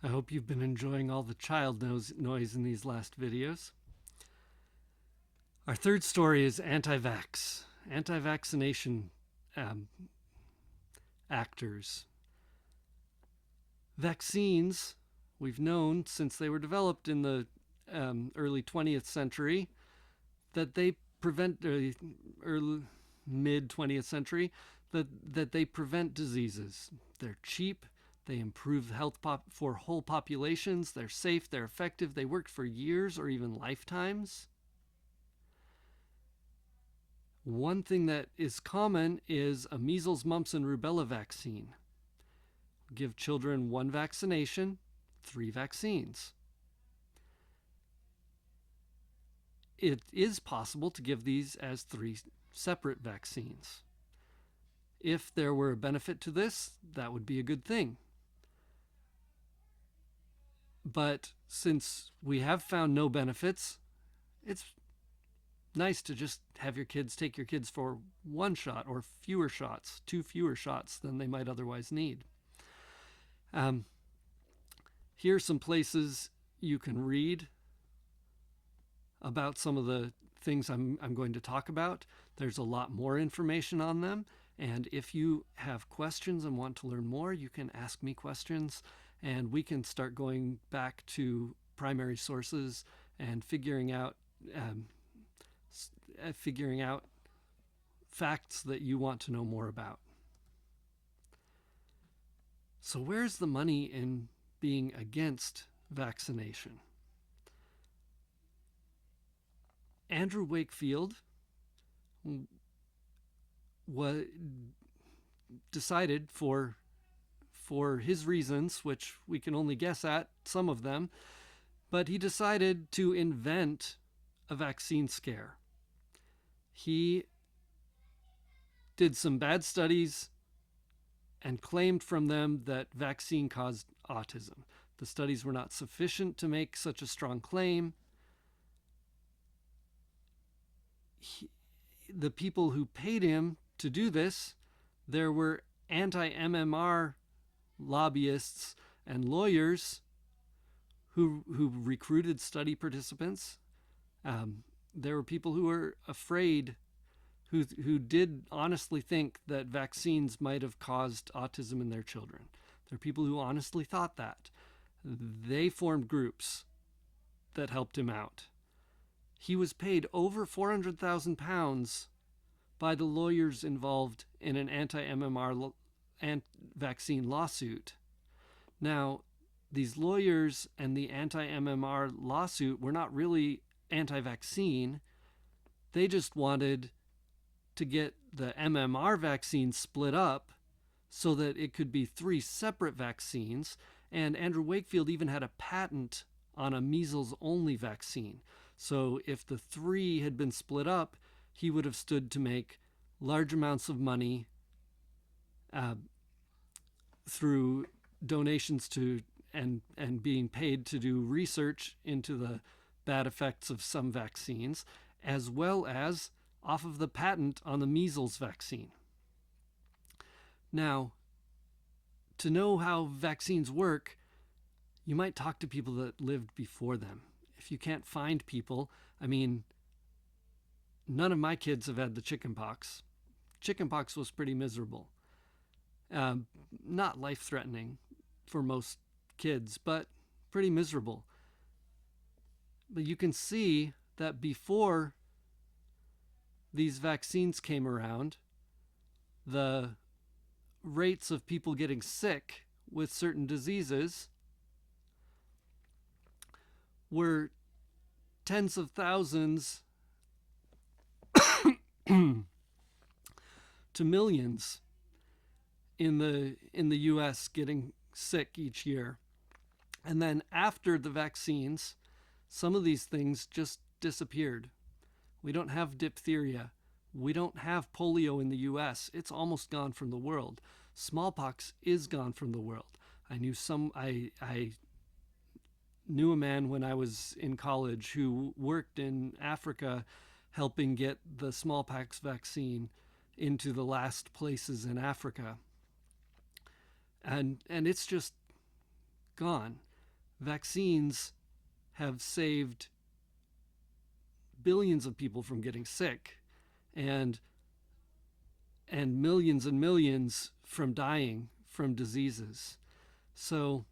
I hope you've been enjoying all the child noise in these last videos. Our third story is anti-vax, anti-vaccination um, actors. Vaccines, we've known since they were developed in the early 20th century, that they prevent, early mid 20th century, that they prevent diseases. They're cheap. They improve health for whole populations. They're safe. They're effective. They work for years or even lifetimes. One thing that is common is a measles, mumps, and rubella vaccine. Give children one vaccination, 3 vaccines. It is possible to give these as 3 separate vaccines. If there were a benefit to this, that would be a good thing. But since we have found no benefits, it's nice to just have your kids take your kids for 1 shot or fewer shots, 2 fewer shots than they might otherwise need. Here are some places you can read about some of the things I'm going to talk about. There's a lot more information on them. And if you have questions and want to learn more, you can ask me questions and we can start going back to primary sources and figuring out facts that you want to know more about. So where's the money in being against vaccination? Andrew Wakefield decided for his reasons, which we can only guess at some of them, but he decided to invent a vaccine scare. He did some bad studies and claimed from them that vaccine caused autism. The studies were not sufficient to make such a strong claim. The people who paid him to do this, there were anti-MMR lobbyists and lawyers who recruited study participants. There were people who were afraid, who did honestly think that vaccines might have caused autism in their children. There are people who honestly thought that. They formed groups that helped him out. He was paid over £400,000 by the lawyers involved in an anti-MMR vaccine lawsuit. Now, these lawyers and the anti-MMR lawsuit were not really anti-vaccine. They just wanted to get the MMR vaccine split up so that it could be 3 separate vaccines. And Andrew Wakefield even had a patent on a measles-only vaccine. So if the 3 had been split up, he would have stood to make large amounts of money through donations to and being paid to do research into the bad effects of some vaccines, as well as off of the patent on the measles vaccine. Now, to know how vaccines work, you might talk to people that lived before them. If you can't find people, none of my kids have had the chickenpox. Chickenpox was pretty miserable. Not life-threatening for most kids, but pretty miserable. But you can see that before these vaccines came around, the rates of people getting sick with certain diseases were tens of thousands to millions in the US getting sick each year. And then after the vaccines, some of these things just disappeared. We don't have diphtheria. We don't have polio in the US. It's almost gone from the world. Smallpox is gone from the world. I knew a man when I was in college who worked in Africa helping get the smallpox vaccine into the last places in Africa. And it's just gone. vaccines have saved billions of people from getting sick and and millions from dying from diseases. So,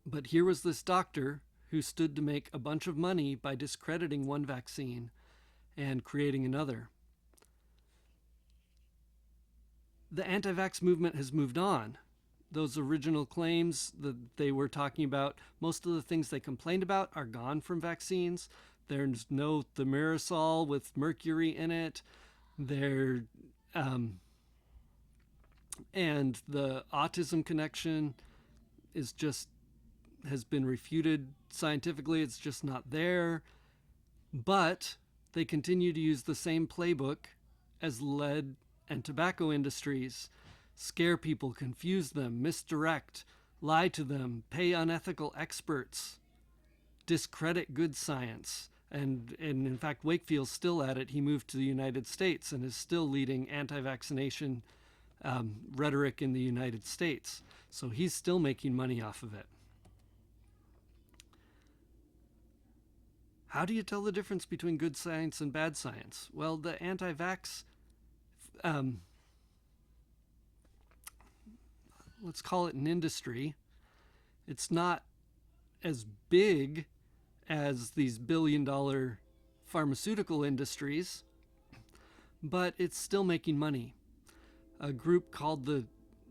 but here was this doctor who stood to make a bunch of money by discrediting one vaccine and creating another. The anti-vax movement has moved on. Those original claims that they were talking about, most of the things they complained about are gone from vaccines. There's no thimerosal with mercury in it. There, and the autism connection has been refuted scientifically. It's just not there. But they continue to use the same playbook as lead and tobacco industries. Scare people, confuse them, misdirect, lie to them, pay unethical experts, discredit good science. And in fact, Wakefield's still at it. He moved to the United States and is still leading anti-vaccination rhetoric in the United States. So he's still making money off of it. How do you tell the difference between good science and bad science? Well, the anti-vax, let's call it an industry. It's not as big as these billion-dollar pharmaceutical industries, but it's still making money. A group called the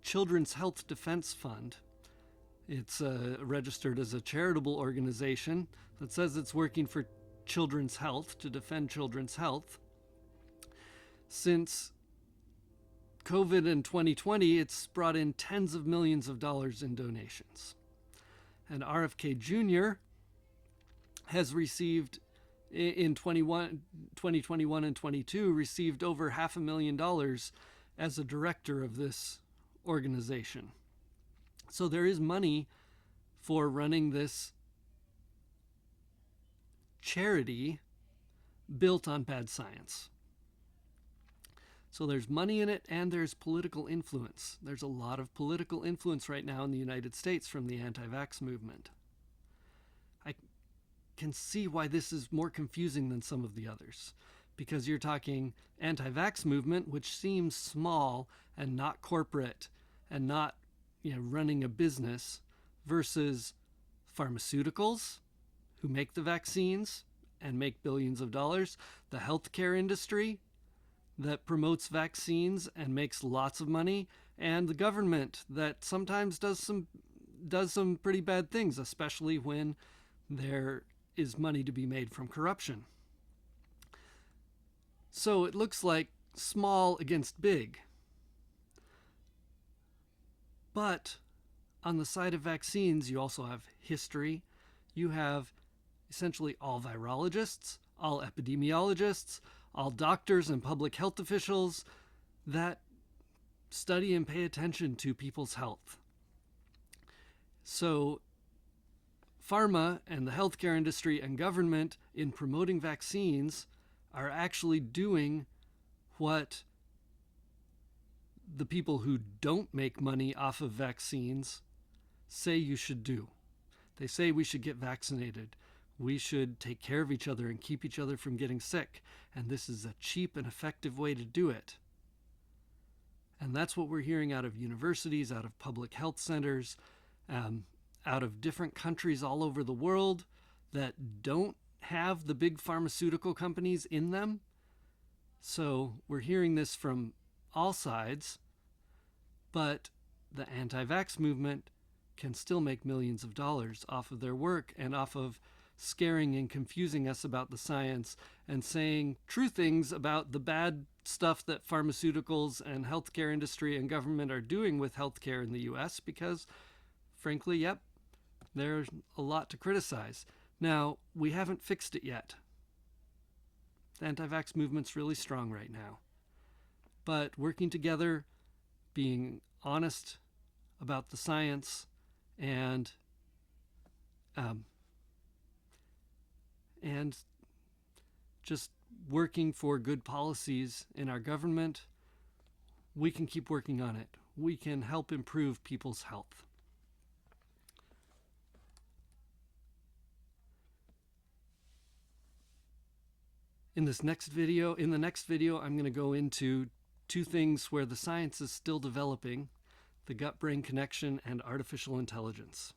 Children's Health Defense Fund. It's registered as a charitable organization that says it's working for children's health, to defend children's health. Since COVID in 2020, it's brought in tens of millions of dollars in donations. And RFK Jr. has received, in 2021 and 22, received over $500,000 as a director of this organization. So there is money for running this charity built on bad science. So there's money in it and there's political influence. There's a lot of political influence right now in the United States from the anti-vax movement. I can see why this is more confusing than some of the others, because you're talking anti-vax movement, which seems small and not corporate and not running a business, versus pharmaceuticals, who make the vaccines and make billions of dollars, the healthcare industry that promotes vaccines and makes lots of money, and the government that sometimes does some pretty bad things, especially when there is money to be made from corruption. So it looks like small against big. But on the side of vaccines, you also have history. You have essentially all virologists, all epidemiologists, all doctors and public health officials that study and pay attention to people's health. So pharma and the healthcare industry and government, in promoting vaccines, are actually doing what the people who don't make money off of vaccines say you should do. They say we should get vaccinated. We should take care of each other and keep each other from getting sick. And this is a cheap and effective way to do it. And that's what we're hearing out of universities, out of public health centers, out of different countries all over the world that don't have the big pharmaceutical companies in them. So we're hearing this from all sides, but the anti-vax movement can still make millions of dollars off of their work and off of scaring and confusing us about the science and saying true things about the bad stuff that pharmaceuticals and healthcare industry and government are doing with healthcare in the US, because frankly, yep, there's a lot to criticize. Now, we haven't fixed it yet. The anti-vax movement's really strong right now. But working together, being honest about the science, and just working for good policies in our government, we can keep working on it. we can help improve people's health. In the next video, I'm going to go into two things where the science is still developing: the gut-brain connection and artificial intelligence.